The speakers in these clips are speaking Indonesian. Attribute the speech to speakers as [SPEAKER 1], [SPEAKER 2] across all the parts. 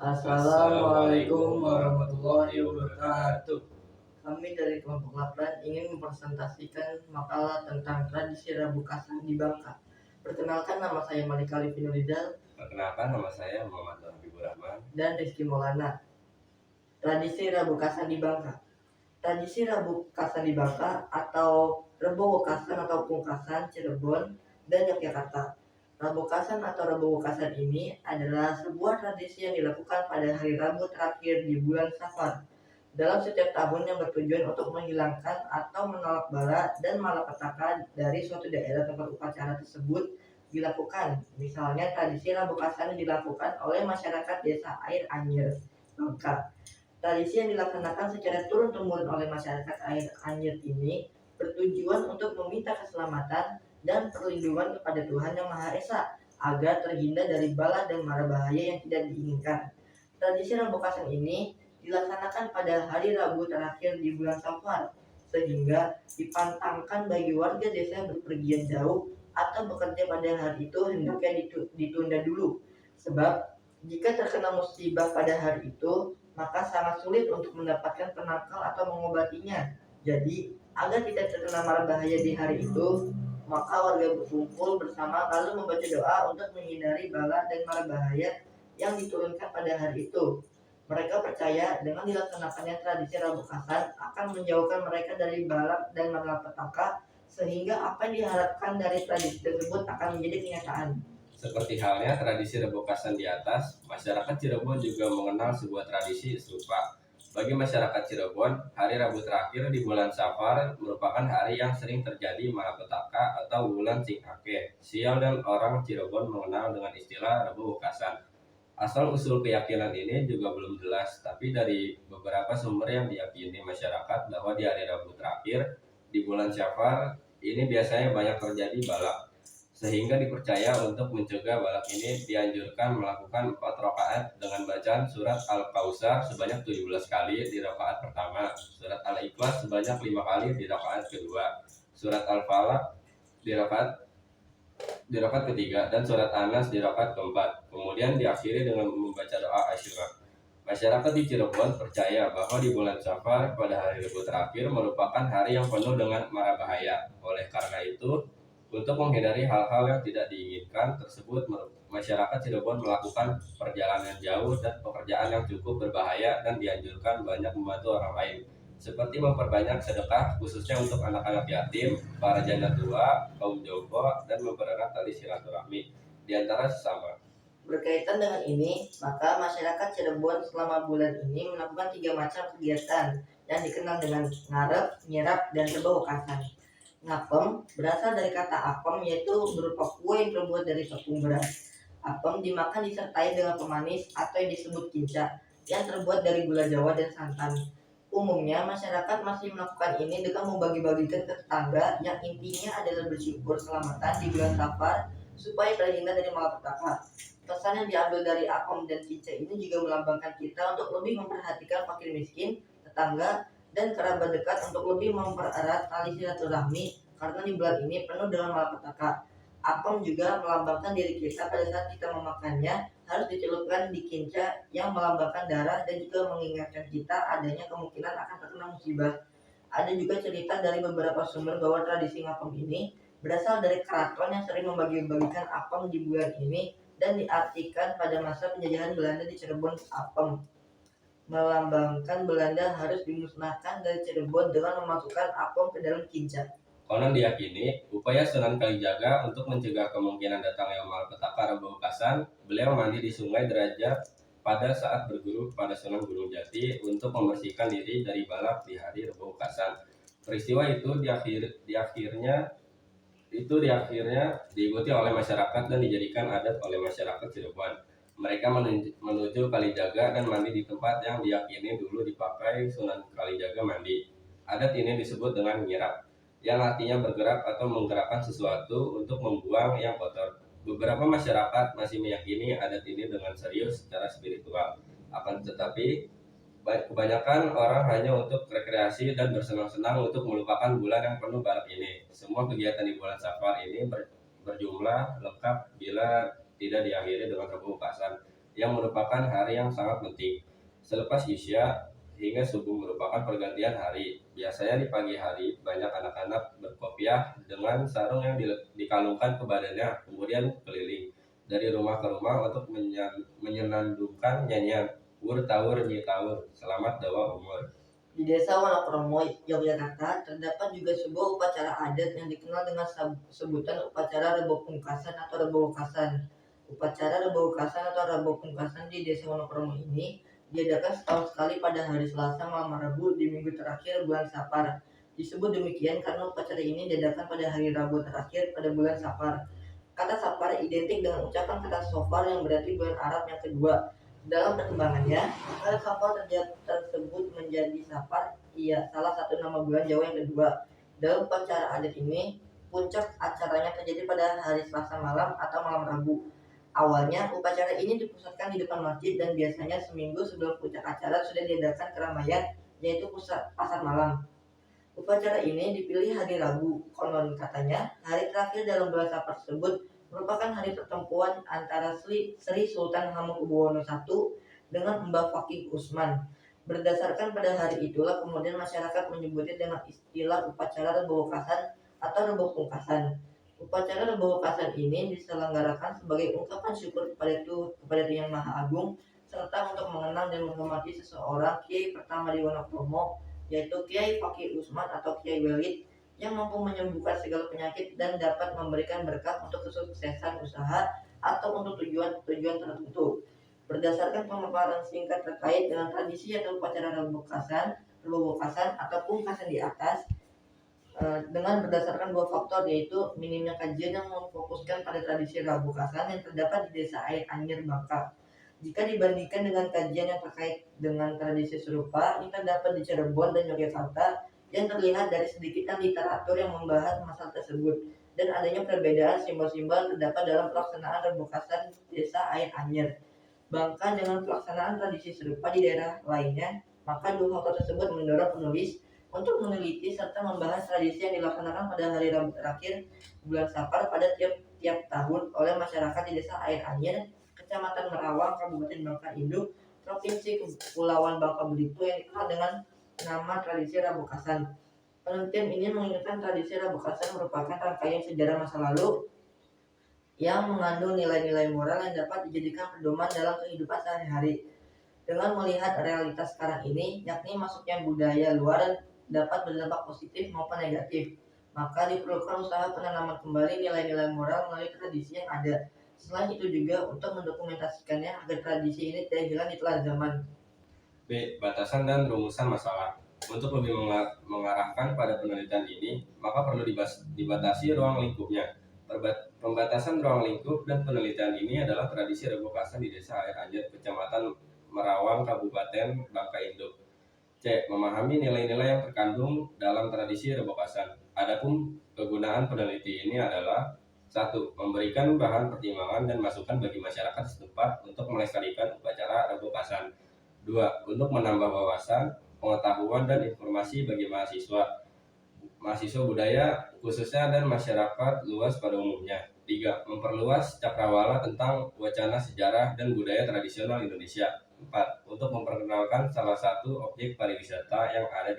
[SPEAKER 1] Assalamualaikum warahmatullahi wabarakatuh. Kami dari kelompok 8 ingin mempresentasikan makalah tentang tradisi Rabu Kasar di Bangka. Perkenalkan, nama saya Malik Alifin Rizal.
[SPEAKER 2] Perkenalkan, nama saya Muhammad Habibur Rahman
[SPEAKER 1] dan Rizky Maulana. Tradisi Rabu Kasar di Bangka. Tradisi Rabu Kasar di Bangka atau Rebo Wekasan atau Pungkasan Cirebon dan Yogyakarta. Rabu Kasan atau Rebo Wekasan ini adalah sebuah tradisi yang dilakukan pada hari Rabu terakhir di bulan Safar dalam setiap tahun, yang bertujuan untuk menghilangkan atau menolak bala dan malapetaka dari suatu daerah tempat upacara tersebut dilakukan. Misalnya, tradisi Rabu Kasan dilakukan oleh masyarakat desa Air Anyer, Bangka. Tradisi yang dilaksanakan secara turun-temurun oleh masyarakat Air Anyer ini bertujuan untuk meminta keselamatan dan perlindungan kepada Tuhan Yang Maha Esa agar terhindar dari bala dan mara bahaya yang tidak diinginkan. Tradisi Rabu Kasan ini dilaksanakan pada hari Rabu terakhir di bulan Safar, sehingga dipantangkan bagi warga desa yang berpergian jauh atau bekerja pada hari itu hendaknya ditunda dulu, sebab jika terkena musibah pada hari itu, maka sangat sulit untuk mendapatkan penangkal atau mengobatinya. Jadi, agar tidak terkena mara bahaya di hari itu, maka warga berkumpul bersama lalu membaca doa untuk menghindari bala dan mara bahaya yang diturunkan pada hari itu. Mereka percaya dengan dilaksanakannya tradisi Rabu Kasan akan menjauhkan mereka dari bala dan malapetaka, sehingga apa yang diharapkan dari tradisi tersebut akan menjadi kenyataan.
[SPEAKER 2] Seperti halnya tradisi Rebo Kasan di atas, masyarakat Cirebon juga mengenal sebuah tradisi serupa. Bagi masyarakat Cirebon, hari Rabu terakhir di bulan Safar merupakan hari yang sering terjadi malapetaka atau bulan Singkake. Sial dan orang Cirebon mengenal dengan istilah Rabu Kasan. Asal-usul keyakinan ini juga belum jelas, tapi dari beberapa sumber yang diyakini masyarakat bahwa di hari Rabu terakhir di bulan Safar ini biasanya banyak terjadi balak. Sehingga dipercaya untuk mencegah balak ini dianjurkan melakukan 4 rakaat dengan bacaan surat Al-Kautsar sebanyak 17 kali di rakaat pertama, surat Al-Ikhlas sebanyak 5 kali di rakaat kedua, surat Al-Falaq di rakaat ketiga, dan surat An-Nas di rakaat keempat. Kemudian diakhiri dengan membaca doa Asyura. Masyarakat di Cirebon percaya bahwa di bulan Safar pada hari Rabu terakhir merupakan hari yang penuh dengan mara bahaya. Oleh karena itu, untuk menghindari hal-hal yang tidak diinginkan tersebut, masyarakat Cirebon melakukan perjalanan jauh dan pekerjaan yang cukup berbahaya dan dianjurkan banyak membantu orang lain, seperti memperbanyak sedekah khususnya untuk anak-anak yatim, para janda tua, kaum jomblo, dan mempererat tali silaturahmi di antara sesama.
[SPEAKER 1] Berkaitan dengan ini, maka masyarakat Cirebon selama bulan ini melakukan 3 macam kegiatan yang dikenal dengan ngarep, nyerap, dan Rebo Wekasan. Ngapem berasal dari kata apem, yaitu berupa kue yang terbuat dari tepung beras. Apem dimakan disertai dengan pemanis atau yang disebut kinca, yang terbuat dari gula Jawa dan santan. Umumnya masyarakat masih melakukan ini dengan membagi-bagikan ke tetangga, yang intinya adalah bersyukur selamatan di bulan Safar supaya terhindar dari malapetaka. Pesan yang diambil dari apem dan kinca ini juga melambangkan kita untuk lebih memperhatikan fakir miskin, tetangga, dan kerabat dekat untuk lebih mempererat tali silaturahmi, karena di bulan ini penuh dengan malapetaka. Apem juga melambangkan diri kita pada saat kita memakannya harus dicelupkan di kinca yang melambangkan darah dan juga mengingatkan kita adanya kemungkinan akan terkena musibah. Ada juga cerita dari beberapa sumber bahwa tradisi ngapem ini berasal dari keraton yang sering membagi-bagikan apem di bulan ini, dan diartikan pada masa penjajahan Belanda di Cirebon. Apem melambangkan Belanda harus dimusnahkan dari Cirebon dengan memasukkan apem ke dalam kinca.
[SPEAKER 2] Konon diyakini, upaya Sunan Kalijaga untuk mencegah kemungkinan datangnya malapetaka Rabu Kasan, beliau mandi di Sungai Derajat pada saat berguru pada Sunan Gunung Jati untuk membersihkan diri dari balak di hari Rabu Kasan. Peristiwa itu diakhirnya diikuti oleh masyarakat dan dijadikan adat oleh masyarakat Cirebon. Mereka menuju Kalijaga dan mandi di tempat yang diyakini dulu dipakai Sunan Kalijaga mandi. Adat ini disebut dengan nyirap, yang artinya bergerak atau menggerakkan sesuatu untuk membuang yang kotor. Beberapa masyarakat masih meyakini adat ini dengan serius secara spiritual. Akan tetapi, kebanyakan orang hanya untuk rekreasi dan bersenang-senang untuk melupakan bulan yang penuh balak ini. Semua kegiatan di bulan Safar ini berjumlah lengkap bila tidak diakhiri dengan Rabu Kasan. yang merupakan hari yang sangat penting. Selepas Isya hingga subuh merupakan pergantian hari. Biasanya di pagi hari banyak anak-anak berkopiah dengan sarung yang dikalungkan ke badannya, kemudian keliling dari rumah ke rumah untuk menyenandungkan nyanyian Wur Tawur Nyi Tawur, selamat dawa umur.
[SPEAKER 1] Di desa Wonokromo, Yogyakarta, terdapat juga sebuah upacara adat yang dikenal dengan sebutan upacara Rebo Pungkasan atau Rebo Wekasan. Upacara Rebo Wekasan atau Rebo Pungkasan di desa Wonokromo ini diadakan setahun sekali pada hari Selasa malam Rabu di minggu terakhir bulan Sapar. Disebut demikian karena upacara ini diadakan pada hari Rabu terakhir pada bulan Sapar. Kata Sapar identik dengan ucapan kata Sofar yang berarti bulan Arab yang kedua. Dalam perkembangannya, kata Safar tersebut menjadi Safar, ia salah satu nama bulan Jawa yang kedua. Dalam upacara adat ini, puncak acaranya terjadi pada hari Selasa malam atau malam Rabu. Awalnya, upacara ini dipusatkan di depan masjid dan biasanya seminggu sebelum puncak acara sudah diadakan keramaian, yaitu pasar malam. Upacara ini dipilih hari Rabu. Konon katanya, hari terakhir dalam bulan Safar tersebut merupakan hari pertemuan antara Sri Sultan Hamengkubuwono I dengan Mbah Fakih Usman. Berdasarkan pada hari itulah kemudian masyarakat menyebutnya dengan istilah upacara Rebo Wekasan atau Rebo Pungkasan. Upacara Rebo Wekasan ini diselenggarakan sebagai ungkapan syukur kepada Yang Maha Agung serta untuk mengenang dan menghormati seseorang kiai pertama di Wonokromo, yaitu Kiai Fakih Usman atau Kiai Walid, yang mampu menyembuhkan segala penyakit dan dapat memberikan berkah untuk kesuksesan usaha atau untuk tujuan-tujuan tertentu. Berdasarkan pemaparan singkat terkait dengan tradisi atau upacara Rebo Wekasan atau Pungkasan di atas, dengan berdasarkan dua faktor, yaitu minimnya kajian yang memfokuskan pada tradisi Rebo Wekasan yang terdapat di desa Air Anyer Bangka. Jika dibandingkan dengan kajian yang terkait dengan tradisi serupa yang terdapat di Cirebon dan Yogyakarta, yang terlihat dari sedikitnya literatur yang membahas masalah tersebut dan adanya perbedaan simbol-simbol terdapat dalam pelaksanaan Rebo Wekasan desa Air Anyer Bangka dengan pelaksanaan tradisi serupa di daerah lainnya, maka dua faktor tersebut mendorong penulis untuk meneliti serta membahas tradisi yang dilaksanakan pada hari Rabu terakhir bulan Safar pada tiap tahun oleh masyarakat di desa Air Anyer, Kecamatan Merawang, Kabupaten Bangka Induk, Provinsi Kepulauan Bangka Belitung, yang dikenal dengan nama tradisi Rebo Wekasan. Penelitian ini mengingatkan tradisi Rebo Wekasan merupakan rangkaian sejarah masa lalu yang mengandung nilai-nilai moral yang dapat dijadikan pedoman dalam kehidupan sehari-hari. Dengan melihat realitas sekarang ini, yakni masuknya budaya luar dapat berdampak positif maupun negatif, maka diperlukan usaha penanaman kembali nilai-nilai moral melalui tradisi yang ada. Selain itu juga untuk mendokumentasikannya agar tradisi ini tidak hilang di telan zaman.
[SPEAKER 2] B. Batasan dan rumusan masalah. Untuk lebih mengarahkan pada penelitian ini, maka perlu dibatasi ruang lingkupnya. Pembatasan ruang lingkup dan penelitian ini adalah tradisi Rebo Wekasan di desa Air Anyer, Kecamatan Merawang, Kabupaten Bangka Induk. C. Memahami nilai-nilai yang terkandung dalam tradisi Rebo Wekasan. Adapun kegunaan peneliti ini adalah 1. Memberikan bahan pertimbangan dan masukan bagi masyarakat setempat untuk melestarikan upacara Rebo Wekasan. 2. Untuk menambah wawasan, pengetahuan, dan informasi bagi mahasiswa budaya khususnya dan masyarakat luas pada umumnya. 3. Memperluas cakrawala tentang wacana sejarah dan budaya tradisional Indonesia. 4. Untuk memperkenalkan salah satu objek pariwisata yang ada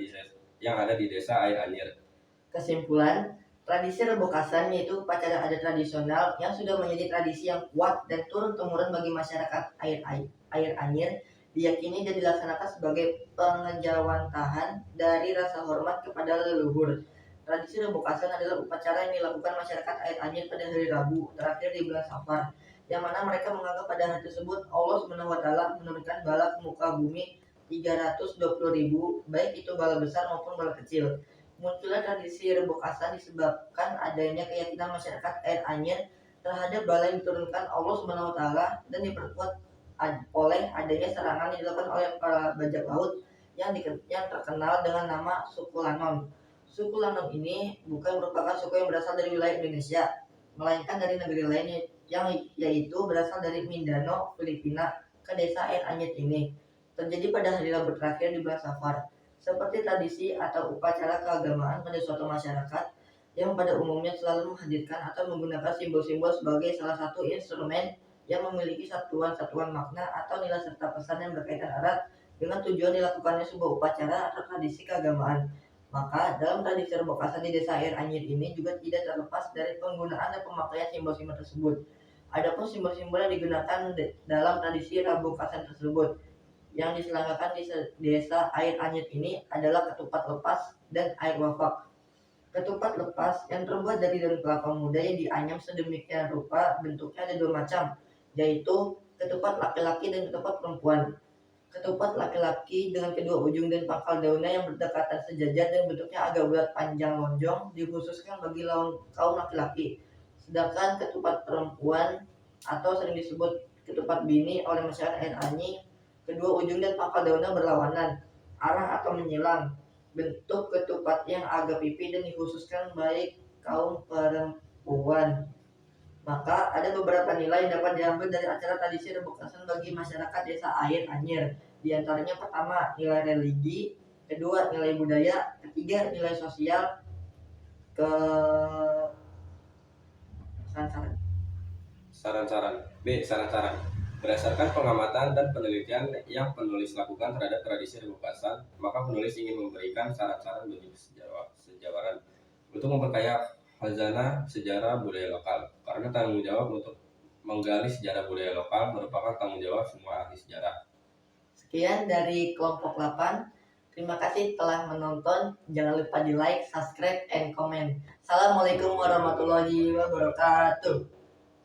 [SPEAKER 2] di desa Air Anyer.
[SPEAKER 1] Kesimpulan, tradisi Rebo Wekasan yaitu upacara adat tradisional yang sudah menjadi tradisi yang kuat dan turun-temurun bagi masyarakat Air Anyer, diyakini dan dilaksanakan sebagai pengejawantahan dari rasa hormat kepada leluhur. Tradisi Rebo Wekasan adalah upacara yang dilakukan masyarakat Air Anyer pada hari Rabu terakhir di bulan Safar, yang mana mereka menganggap pada hari tersebut Allah SWT menurunkan bala ke muka bumi 320.000, baik itu bala besar maupun bala kecil. Munculnya tradisi Rebo Wekasan disebabkan adanya keyakinan masyarakat Air Anyer terhadap bala yang diturunkan Allah SWT dan diperkuat oleh adanya serangan yang dilakukan oleh para bajak laut yang terkenal dengan nama suku Lanon. Suku Lanon ini bukan merupakan suku yang berasal dari wilayah Indonesia, melainkan dari negeri lain yang yaitu berasal dari Mindanao, Filipina, ke desa Air Anyer ini. Terjadi pada hari Rabu terakhir di bulan Safar, seperti tradisi atau upacara keagamaan pada suatu masyarakat yang pada umumnya selalu menghadirkan atau menggunakan simbol-simbol sebagai salah satu instrumen yang memiliki satuan-satuan makna atau nilai serta pesan yang berkaitan erat dengan tujuan dilakukannya sebuah upacara atau tradisi keagamaan. Maka dalam tradisi Rebokasan di Desa Air Anyir ini juga tidak terlepas dari penggunaan dan pemakaian simbol-simbol tersebut. Adapun simbol-simbol yang digunakan dalam tradisi Rebokasan tersebut yang diselenggarakan di Desa Air Anyir ini adalah ketupat lepas dan air wafak. Ketupat lepas yang terbuat dari daun kelapa muda yang dianyam sedemikian rupa bentuknya ada dua macam, yaitu ketupat laki-laki dan ketupat perempuan. Ketupat laki-laki dengan kedua ujung dan pangkal daunnya yang berdekatan sejajar dan bentuknya agak bulat panjang lonjong dikhususkan bagi kaum laki-laki. Sedangkan ketupat perempuan atau sering disebut ketupat bini oleh masyarakat Air Anyi, kedua ujung dan pangkal daunnya berlawanan arah atau menyilang. Bentuk ketupat yang agak pipi dan dikhususkan baik kaum perempuan. Maka ada beberapa nilai yang dapat diambil dari acara tradisi Rebokasan bagi masyarakat Desa Air Anyir. Di antaranya pertama nilai religi, kedua nilai budaya, ketiga nilai sosial, ke
[SPEAKER 2] Saran-saran. B. Saran-saran. Berdasarkan pengamatan dan penelitian yang penulis lakukan terhadap tradisi Rebokasan, maka penulis ingin memberikan saran-saran bagi sejarawan untuk memperkaya khazanah sejarah budaya lokal. Karena tanggung jawab untuk menggali sejarah budaya lokal merupakan tanggung jawab semua ahli sejarah.
[SPEAKER 1] Sekian dari kelompok 8. Terima kasih telah menonton. Jangan lupa di like, subscribe, and comment. Assalamualaikum warahmatullahi wabarakatuh.